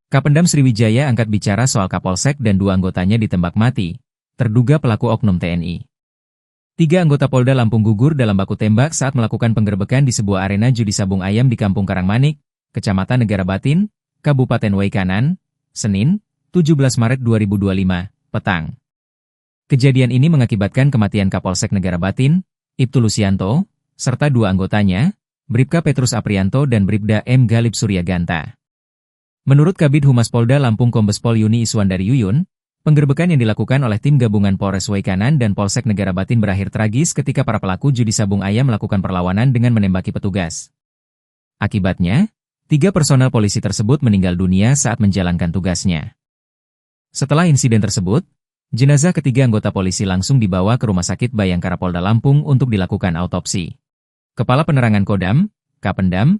Kapendam Sriwijaya angkat bicara soal Kapolsek dan 2 anggotanya ditembak mati, terduga pelaku oknum TNI. 3 anggota Polda Lampung gugur dalam baku tembak saat melakukan penggerebekan di sebuah arena judi sabung ayam di Kampung Karangmanik, Kecamatan Negara Batin, Kabupaten Waikanan, Senin, 17 Maret 2025, petang. Kejadian ini mengakibatkan kematian Kapolsek Negara Batin, Ibtu Lusianto, serta 2 anggotanya, Bribka Petrus Aprianto dan Bribda M. Galib Suryaganta. Menurut Kabid Humas Polda Lampung Kombespol Yuni Iswandari Yuyun, penggerebekan yang dilakukan oleh tim gabungan Polres Waikanan dan Polsek Negara Batin berakhir tragis ketika para pelaku judi sabung ayam melakukan perlawanan dengan menembaki petugas. Akibatnya, 3 personel polisi tersebut meninggal dunia saat menjalankan tugasnya. Setelah insiden tersebut, jenazah ketiga anggota polisi langsung dibawa ke Rumah Sakit Bayangkara Polda Lampung untuk dilakukan autopsi. Kepala Penerangan Kodam, Kapendam,